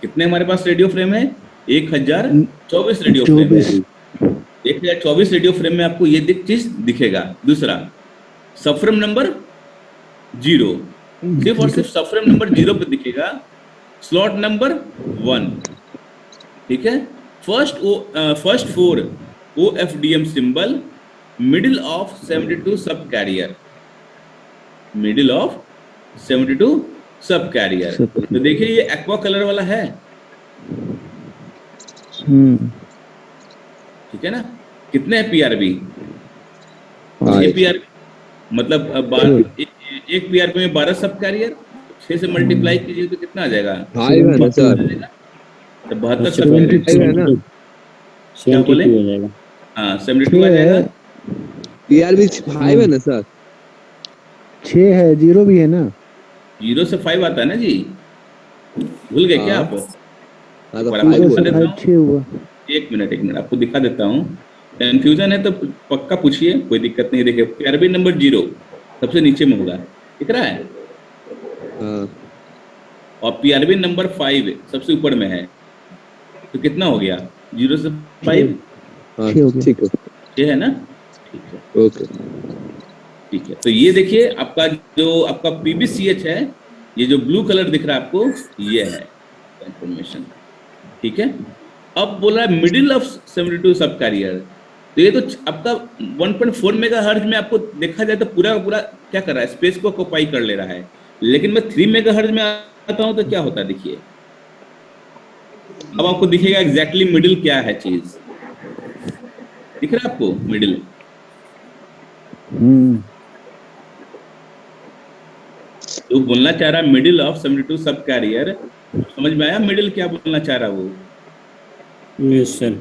[SPEAKER 1] कितने हमारे पास रेडियो फ्रेम है? 1024 रेडियो फ्रेम है।
[SPEAKER 2] 24
[SPEAKER 1] 1024 रेडियो फ्रेम में आपको ये चीज दिखेगा। दूसरा सबफ्रेम नंबर 0, सिर्फ और सिर्फ सबफ्रेम नंबर 0 पे दिखेगा। स्लॉट नंबर 1, ठीक है। First 4 OFDM symbol middle of 72 sub career, middle of 72 sub career. तो देखिए ये एक्वा कलर वाला है, ठीक है ना। कितने हैं PRB? 6 PRB, मतलब एक PRB में 12 सब कैरियर। 6 से मल्टीप्लाई कीजिए तो कितना आ जाएगा?
[SPEAKER 3] 5 है ना सर?
[SPEAKER 1] तो 72 सब कैरियर
[SPEAKER 3] 5 है ना?
[SPEAKER 1] क्या बोले?
[SPEAKER 4] 72 हो जाएगा।
[SPEAKER 1] हाँ 72 आ जाएगा।
[SPEAKER 3] PRB 5 है ना सर?
[SPEAKER 2] 6 है, 0 भी है ना।
[SPEAKER 1] 0 से 5 आता है ना जी, भूल गए क्या आप?
[SPEAKER 3] हाँ तो
[SPEAKER 1] और
[SPEAKER 3] 5
[SPEAKER 1] आपको
[SPEAKER 3] बोल
[SPEAKER 1] दिखा
[SPEAKER 3] रहे
[SPEAKER 1] देता
[SPEAKER 2] 5 6 हुआ।
[SPEAKER 1] हूँ, एक मिनट आपको दिखा देता हूँ। कंफ्यूजन है तो पक्का पूछिए, कोई दिक्कत नहीं। देखिए PRB नंबर 0 सबसे नीचे में होगा, दिख रहा है।
[SPEAKER 3] हाँ
[SPEAKER 1] और PRB नंबर 5 सबसे ऊपर में है। तो कितना हो गया? 0 से 5
[SPEAKER 3] हाँ
[SPEAKER 2] 6 हो गया।
[SPEAKER 3] ठीक है,
[SPEAKER 1] 6 है ना। ठीक है,
[SPEAKER 3] ओके।
[SPEAKER 1] ठीक है। तो ये देखिए आपका जो आपका PBCH है, ये जो ब्लू कलर दिख रहा है आपको, ये है इंफॉर्मेशन, ठीक है। अब बोला मिडिल ऑफ 72 सब कैरियर, तो ये तो आपका 1.4 मेगाहर्ट्ज में आपको देखा जाए तो पूरा का पूरा क्या कर रहा है, स्पेस को ऑक्युपाई कर ले रहा है। लेकिन मैं 3 मेगाहर्ट्ज में आता हूं तो क्या होता है, देखिए अब आपको दिखेगा एग्जैक्टली मिडिल क्या है चीज, दिख रहा है आपको मिडिल। तो बोलना चाह रहा मिडिल ऑफ 72 सब कैरियर, समझ में आया मिडिल क्या बोलना चाह रहा वो?
[SPEAKER 4] Yes sir.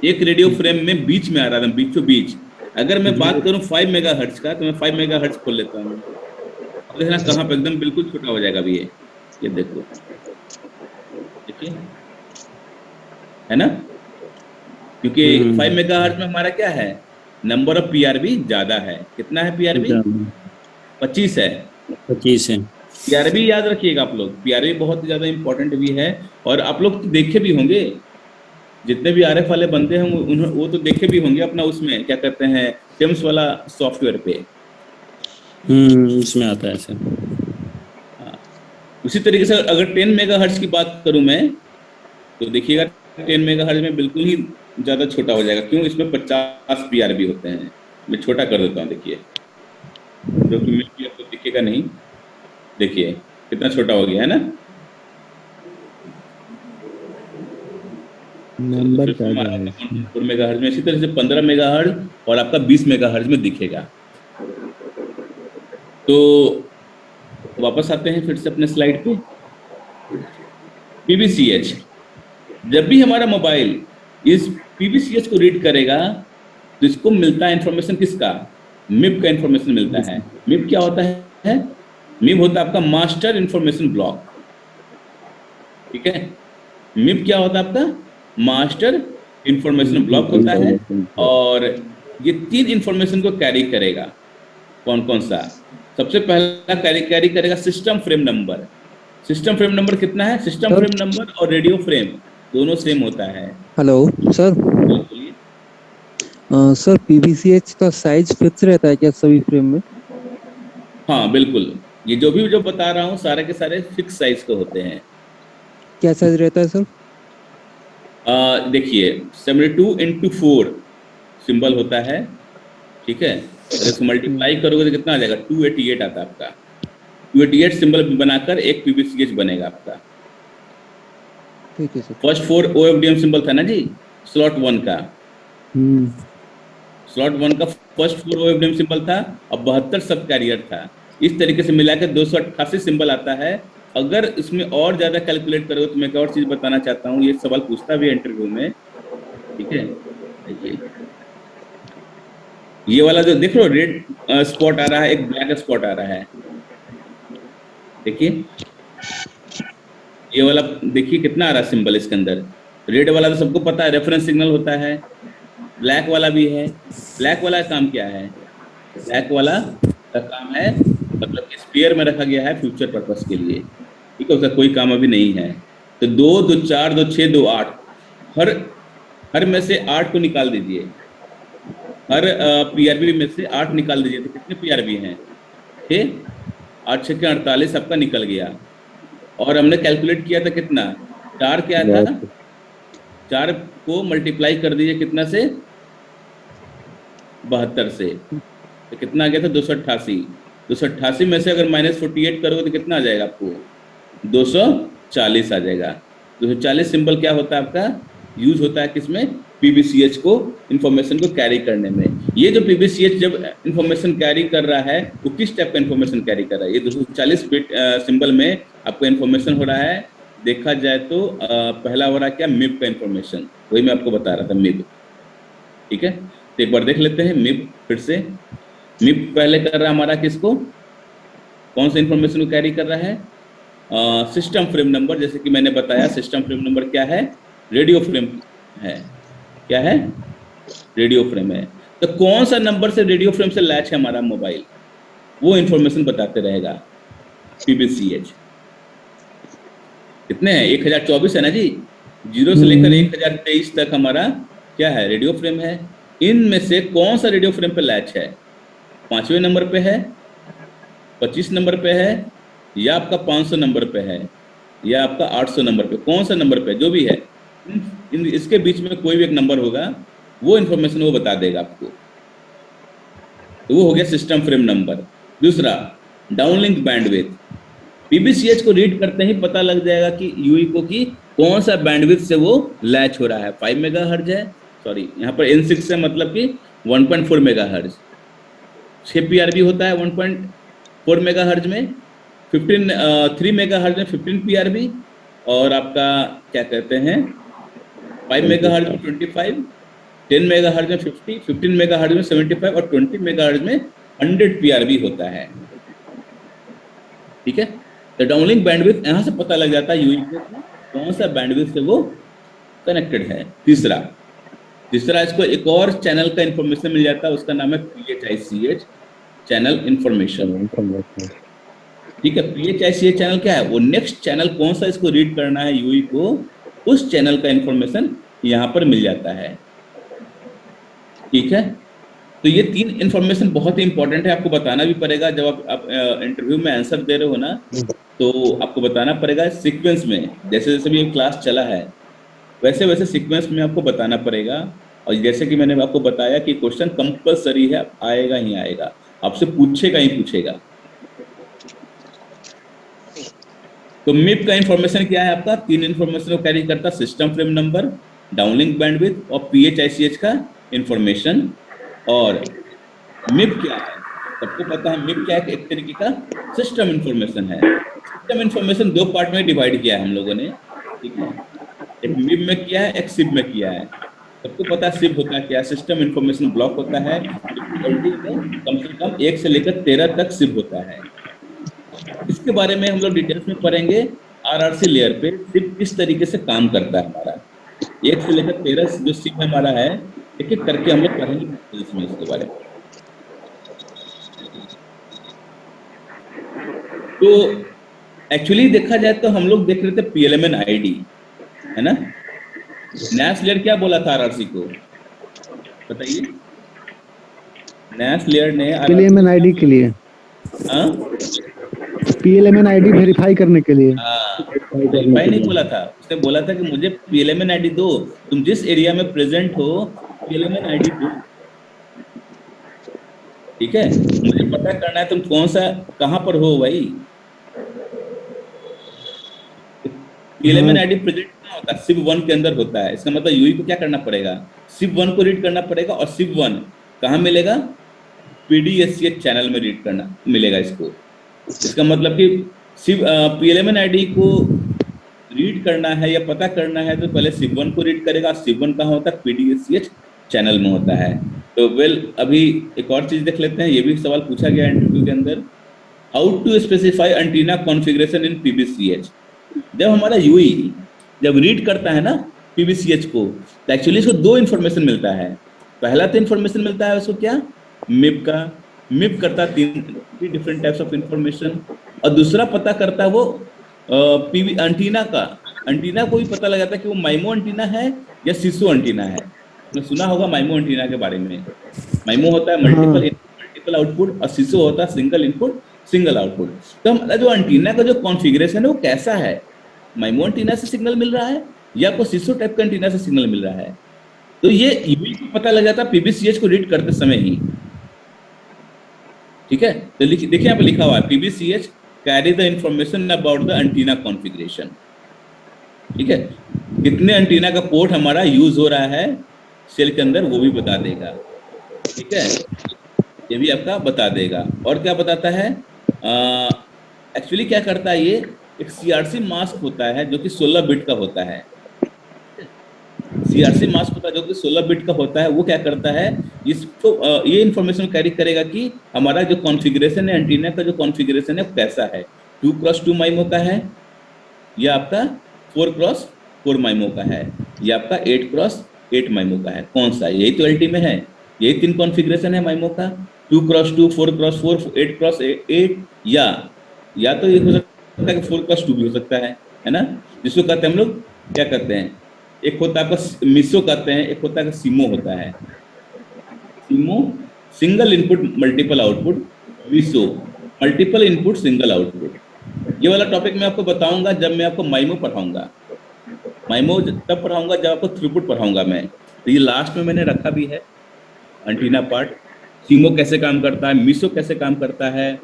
[SPEAKER 1] एक रेडियो फ्रेम में बीच में आ रहा था, बीचों बीच। अगर मैं बात करूं 5 मेगाहर्ट्ज का, तो मैं 5 मेगाहर्ट्ज खोल लेता हूं। अब देखना कहां पे एकदम बिल्कुल छोटा हो जाएगा अभी ये देखो, देखिए है ना। क्योंकि 5 मेगाहर्ट्ज में हमारा क्या है, नंबर ऑफ PRB ज्यादा है। कितना है PRB? 25 है।
[SPEAKER 4] 25 है।
[SPEAKER 1] PRB याद रखिएगा आप लोग, PRB बहुत ज्यादा इंपॉर्टेंट भी है। और आप लोग तो देखे भी होंगे, जितने भी RF वाले बंदे हैं वो तो देखे भी होंगे अपना उसमें क्या कहते हैं, टेम्स वाला सॉफ्टवेयर पे।
[SPEAKER 4] इसमें आता है सर।
[SPEAKER 1] हाँ। उसी तरीके से अगर 10 मेगाहर्ट्ज की बात करूं मैं, तो देखिएगा 10 मेगाहर्ट्ज में बिल्कुल ही ज्यादा छोटा हो जाएगा। क्यों? इसमें 50 PRB होते हैं। मैं छोटा कर देता हूँ, देखिए जो कि मिलकर आपको दिखेगा नहीं। देखिए कितना छोटा हो गया है ना।
[SPEAKER 2] नंबर ज्यादा है इसमें।
[SPEAKER 1] 4 मेगाहर्ट्ज में, इसी तरह से 15 मेगाहर्ट्ज और आपका 20 मेगाहर्ट्ज में दिखेगा। तो वापस आते हैं फिर से अपने स्लाइड पे। PBCH, जब भी हमारा मोबाइल इस PBCH को रीड करेगा तो इसको मिलता है इंफॉर्मेशन किसका, MIB का इंफॉर्मेशन मिलता है। MIB क्या होता है? MIB होता है आपका मास्टर इंफॉर्मेशन ब्लॉक, ठीक है। MIB क्या होता है आपका? मास्टर इंफॉर्मेशन ब्लॉक होता है। और ये 3 इंफॉर्मेशन को कैरी करेगा। कौन कौन सा? सबसे पहला कैरी करेगा system frame number. System frame number कितना है? सिस्टम फ्रेम नंबर और रेडियो फ्रेम दोनों सेम होता है।
[SPEAKER 5] Hello sir.
[SPEAKER 1] बोलिए।
[SPEAKER 5] सर PBCH का साइज फिक्स रहता है क्या सभी फ्रेम में?
[SPEAKER 1] हाँ बिल्कुल, ये जो बता रहा हूँ सारे के सारे फिक्स साइज के होते हैं।
[SPEAKER 5] क्या साइज रहता है सर?
[SPEAKER 1] देखिए 72x4 सिंबल होता है, ठीक है। अगर इसको मल्टीप्लाई करोगे तो कितना आ जाएगा? 288 आता है आपका। 288 सिंबल बनाकर एक PBCH बनेगा आपका।
[SPEAKER 5] ठीक है सर।
[SPEAKER 1] फर्स्ट 4 OFDM सिंबल था ना जी, स्लॉट 1 का। स्लॉट 1 का फर्स्ट 4 OFDM सिंबल था और 72 सब कैरियर था। इस तरीके से मिलाकर 288 सिंबल आता है। अगर इसमें और ज्यादा कैलकुलेट करोगे तो मैं एक और चीज बताना चाहता हूँ, ये सवाल पूछता भी है इंटरव्यू में, ठीक है। देखिए ये वाला जो देख लो रेड स्पॉट आ रहा है, एक ब्लैक स्पॉट आ रहा है, देखिए ये वाला देखिए कितना आ रहा है सिंबल इसके अंदर। रेड वाला तो सबको पता है रेफरेंस सिग्नल होता है, ब्लैक वाला भी है। ब्लैक वाला का काम क्या है? ब्लैक वाला का काम है मतलब स्पेयर में रखा गया है फ्यूचर पर्पस के लिए, ठीक है, उसका कोई काम अभी नहीं है। तो 2 2 4 2 6 2 8 हर हर में से 8 को निकाल दीजिए, हर पीआरबी में से 8 निकाल दीजिए, तो कितने पीआरबी हैं? 6, 8 6 के 48 आपका निकल गया। और हमने कैलकुलेट किया था कितना, 4 क्या था, 4 को मल्टीप्लाई कर दीजिए कितना से, 72 से, तो कितना आ गया था 288। 288 में से अगर -48 करोगे तो कितना आ जाएगा आपको, 240 आ जाएगा। 240 सिंबल क्या होता है आपका, यूज होता है किसमें, पीबीसीएच को इंफॉर्मेशन को कैरी करने में। ये जो पीबीसीएच जब इंफॉर्मेशन कैरी कर रहा है वो किस टाइप का इंफॉर्मेशन कैरी कर रहा है, ये 240 बिट सिंबल में आपको इंफॉर्मेशन हो रहा है। देखा जाए तो पहला हो रहा है क्या, मिप का इंफॉर्मेशन, वही मैं आपको बता रहा था, मिप, ठीक है। तो एक बार देख लेते हैं मिप फिर से। मिप पहले कर रहा है हमारा किसको, कौन सा इंफॉर्मेशन को कैरी कर रहा है, सिस्टम फ्रेम नंबर। जैसे कि मैंने बताया सिस्टम फ्रेम नंबर क्या है, रेडियो फ्रेम है, क्या है, रेडियो फ्रेम है। तो कौन सा नंबर से रेडियो फ्रेम से लैच है हमारा मोबाइल, वो इंफॉर्मेशन बताते रहेगा पीबीसीएच। कितने हैं, 1024 है ना जी, 0 से लेकर 1023 तक हमारा क्या है, रेडियो फ्रेम है। इनमें से कौन सा रेडियो फ्रेम पे लैच है, 5वें नंबर पे है, 25 नंबर पे है, या आपका 500 नंबर पे है, या आपका 800 नंबर पे, कौन सा नंबर पे जो भी है, इसके बीच में कोई भी एक नंबर होगा, वो इंफॉर्मेशन वो बता देगा आपको। तो वो हो गया सिस्टम फ्रेम नंबर। दूसरा डाउनलिंक बैंडविड्थ, पीबीसीएच को रीड करते ही पता लग जाएगा कि यूई को कि कौन सा बैंडविड्थ से वो लैच हो रहा है। 5 मेगाहर्ट्ज है, सॉरी यहाँ पर N6 है, मतलब कि 1.4 मेगाहर्ट्ज। 6 पीआरबी होता है 1.4 मेगाहर्ट्ज में, 3 मेगाहर्ट्ज में 15 पीआरबी, और आपका क्या कहते हैं 5 मेगाहर्ट्ज में 25, 10 मेगाहर्ट्ज में 50, 15 मेगाहर्ट्ज में 75 और 20 मेगाहर्ट्ज में 100 पीआरबी होता है, ठीक है। तो डाउनलिंक बैंडविड्थ यहाँ से पता लग जाता है यूई को कौन सा बैंडविड्थ से वो कनेक्टेड है। तीसरा इसको एक और चैनल का इंफॉर्मेशन मिल जाता है, उसका नाम है PHICH चैनल इंफॉर्मेशन, ठीक है। PHICH चैनल क्या है, वो नेक्स्ट चैनल कौन सा इसको रीड करना है यूई को, उस चैनल का इंफॉर्मेशन यहाँ पर मिल जाता है, ठीक है। तो ये 3 इंफॉर्मेशन बहुत ही इंपॉर्टेंट है, आपको बताना भी पड़ेगा जब आप इंटरव्यू में आंसर दे रहे हो ना, तो आपको बताना पड़ेगा सीक्वेंस में, जैसे जैसे भी क्लास चला है वैसे वैसे सीक्वेंस में आपको बताना पड़ेगा। और जैसे कि मैंने आपको बताया कि क्वेश्चन कंपलसरी है, आएगा ही आएगा, आपसे पूछेगा ही पूछेगा। तो मिप का इंफॉर्मेशन क्या है आपका, 3 इंफॉर्मेशन को कैरी करता, system frame number, downlink bandwidth और PHICH का इंफॉर्मेशन। और मिप क्या है, सबको पता है मिप क्या है, एक तरीके का सिस्टम इंफॉर्मेशन है। सिस्टम इंफॉर्मेशन 2 पार्ट में डिवाइड किया है हम लोगों ने, ठीक है। एक मिप में किया है, एक सिप में किया है। सबको पता है सिप होता है क्या, सिस्टम इंफॉर्मेशन ब्लॉक होता है, कम से कम 1 से लेकर 13 तक सिप होता है। इसके बारे में हम लोग डिटेल्स में पढ़ेंगे RRC लेयर पे सिप किस तरीके से काम करता है हमारा। 1 से लेकर 13 जो सिप हमारा है, एक एक करके हम लोग पढ़ेंगे डिटेल्स में इसके बारे में। तो एक्चुअली देखा जाए तो हम लोग देख रहे थे PLMN ID, है ना। NAS लेयर क्या बोला था RRC को, बताइए। NAS लेयर ने
[SPEAKER 2] PLMN ID के लिए, PLMN ID वेरीफाई करने के लिए,
[SPEAKER 1] वेरीफाई नहीं बोला था, उसने बोला था कि मुझे PLMN ID दो, तुम जिस एरिया में प्रेजेंट हो PLMN ID दो, ठीक है। मुझे पता करना है तुम कौन सा कहाँ पर हो भाई। PLMN ID प्रेजेंट कहाँ होता है, सिप 1 के अंदर होता है। इसका मतलब यूई को क्या करना पड़ेगा, सिप 1 को रीड करना पड़ेगा, और सिप 1 कहाँ मिलेगा, PDSCH चैनल में रीड करना मिलेगा इसको। इसका मतलब कि सिप PLMN ID को रीड करना है या पता करना है तो पहले सिप 1 को रीड करेगा। सिप 1 कहाँ होता है, PDSCH चैनल में होता है। तो अभी एक और चीज देख लेते हैं, ये भी सवाल पूछा गया इंटरव्यू के अंदर, how to specify antenna configuration in PBCH। जब हमारा यूई जब रीड करता है ना PBCH को, तो एक्चुअली इसको 2 इंफॉर्मेशन मिलता है। पहला तो इंफॉर्मेशन मिलता है उसको क्या, मिप का, मिप करता तीन डिफरेंट टाइप्स ऑफ इंफॉर्मेशन, और दूसरा पता करता वो पीवी एंटीना का। एंटीना को भी पता लगाता कि वो माइमो एंटीना है या सिसो एंटीना है। आपने सुना होगा माइमो एंटीना के बारे में। माइमो होता है मल्टीपल मल्टीपल आउटपुट, और सिसो होता है सिंगल इनपुट सिंगल आउटपुट। तो हमारा जो एंटीना का जो कॉन्फ़िगरेशन है वो कैसा है, माइमो एंटीना से सिग्नल मिल रहा है या कोई सिसो टाइप का एंटीना से सिग्नल मिल रहा है। तो ये यूवी को पता लग जाता पीबीसीएच को रीड करते समय ही। ठीक है, तो देखिए यहाँ पे लिखा हुआ है PBCH carry the information about the antenna configuration. ठीक है, कितने एंटीना का पोर्ट हमारा यूज हो रहा है सेल के अंदर वो भी बता देगा। ठीक है, ये भी आपका बता देगा। और क्या बताता है, एक्चुअली क्या करता है ये, एक सीआरसी मास्क होता है जो कि 16 बिट का होता है। सीआरसी मास्क होता है जो कि 16 बिट का होता है। वो क्या करता है, इसको ये इंफॉर्मेशन कैरी करेगा कि हमारा जो कॉन्फ़िगरेशन है एंटीना का जो कॉन्फ़िगरेशन है कैसा है, 2x2 माइमो का है या आपका 4x4 माइमो का है या आपका 8x8 माइमो का है, कौन सा है? यही तो एलटी में है, यही 3 कॉन्फ़िगरेशन है माइमो का, 2x2, 4x4, 8x8, या तो ये हो सकता है कि 4x2 भी हो सकता है ना, जिसको कहते हैं हम लोग क्या कहते हैं, एक होता है आपका मिसो कहते हैं, एक होता है सीमो होता है। SIMO single input multiple output, MISO multiple input single output. ये वाला टॉपिक मैं आपको बताऊंगा जब मैं आपको माइमो पढ़ाऊंगा। माइमो तब पढ़ाऊंगा जब आपको थ्रूपुट पढ़ाऊंगा मैं। तो ये लास्ट में मैंने रखा भी है एंटीना पार्ट, सीमो कैसे काम करता है, मिसो कैसे काम करता है,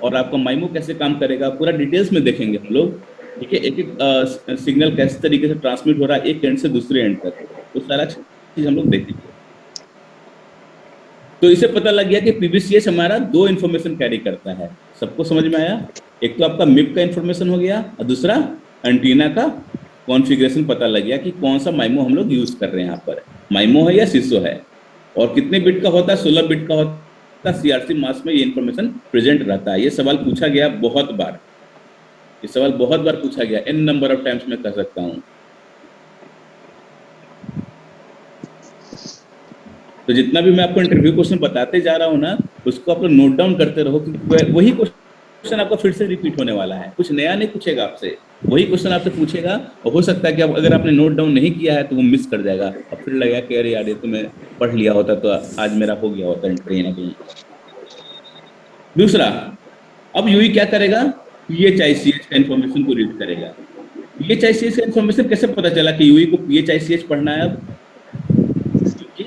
[SPEAKER 1] और आपका माइमो कैसे काम करेगा, पूरा डिटेल्स में देखेंगे हम लोग। ठीक है, एक एक सिग्नल कैसे तरीके से ट्रांसमिट हो रहा है एक एंड से दूसरे एंड तक, तो सारा चीज हम लोग देखेंगे। तो इसे पता लग गया कि पीबीसीएच हमारा 2 इंफॉर्मेशन कैरी करता है। सबको समझ में आया? एक तो आपका मिप का इंफॉर्मेशन हो गया और दूसरा एंटीना का कॉन्फ़िगरेशन पता लग गया कि कौन सा माइमो हम लोग यूज कर रहे हैं, यहाँ पर माइमो है या सिसो है, और कितने बिट का होता है, 16 बिट का होता है। सीआरसी मास्क में ये इंफॉर्मेशन प्रेजेंट रहता है। ये सवाल पूछा गया बहुत बार, ये सवाल बहुत बार पूछा गया, n नंबर ऑफ टाइम्स मैं कह सकता हूँ। तो जितना भी मैं आपको इंटरव्यू क्वेश्चन बताते जा रहा हूँ ना, उसको आप लोग नोट डाउन करते रहो, क्योंकि वही क्वेश्चन आपका फिर से रिपीट होने वाला है। कुछ नया नहीं पूछेगा आपसे, वही क्वेश्चन आपसे पूछेगा, और हो सकता है कि अगर आपने नोट डाउन नहीं किया है तो वो मिस कर जाएगा, और फिर लगेगा कि अरे यार ये तो मैं पढ़ लिया होता तो आज मेरा हो गया होता कहीं ना कहीं। दूसरा, अब यूई क्या करेगा, पीएचआईसीएच का इंफॉर्मेशन को रीड करेगा। पीएचआईसीएच का इंफॉर्मेशन कैसे पता चला कि यूई को पीएचआईसीएच पढ़ना है? अब क्योंकि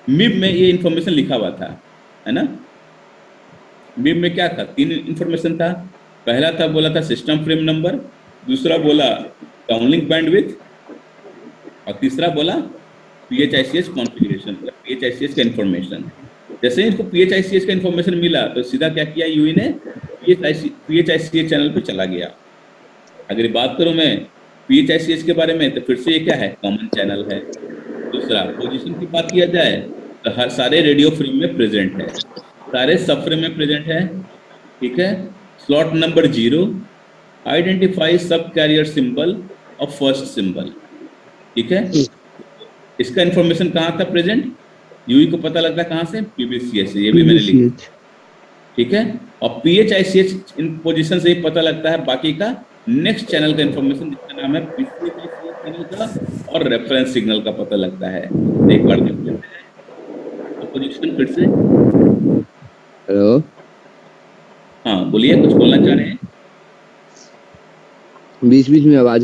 [SPEAKER 1] मिब में ये इंफॉर्मेशन लिखा हुआ था, है ना। मिब में क्या था, 3 इंफॉर्मेशन था। पहला था, बोला था सिस्टम फ्रेम नंबर, दूसरा बोला डाउनलिंक बैंडविड्थ, और तीसरा बोला पीएचआईसीएच कॉन्फ़िगरेशन, पीएचआईसीएच का इंफॉर्मेशन। जैसे ही इसको पीएचआईसीएच का इंफॉर्मेशन मिला तो सीधा क्या किया यूई ने, पीएचआईसीएच चैनल पे चला गया। अगर बात करूं मैं पीएचआईसीएच के बारे में तो फिर से ये क्या है, कॉमन चैनल है। दूसरा, पोजीशन की बात किया जाए तो हर सारे रेडियो फ्रेम में प्रेजेंट है, सारे सब फ्रेम में प्रेजेंट है। ठीक है, स्लॉट नंबर 0, आइडेंटिफाई सब कैरियर सिंबल और फर्स्ट सिंबल। ठीक है, इसका इंफॉर्मेशन कहाँ था प्रेजेंट, यूई को पता लगता है कहाँ से, पीबीसीएच से, ये भी मैंने लिखा। ठीक है, और पीएचआईसीएच इन पोजीशन से ही पता लगता है बाकी का नेक्स्ट चैनल का इंफॉर्मेशन, जिसका नाम है पीसीआईसीएच चैनल का, और रेफरेंस सिग्नल का पता लगता है। एक बार देख लेते हैं पोजीशन फिर से।
[SPEAKER 3] हेलो,
[SPEAKER 1] हाँ बोलिए, कुछ बोलना चाह रहे हैं?
[SPEAKER 3] बीच बीच में आवाज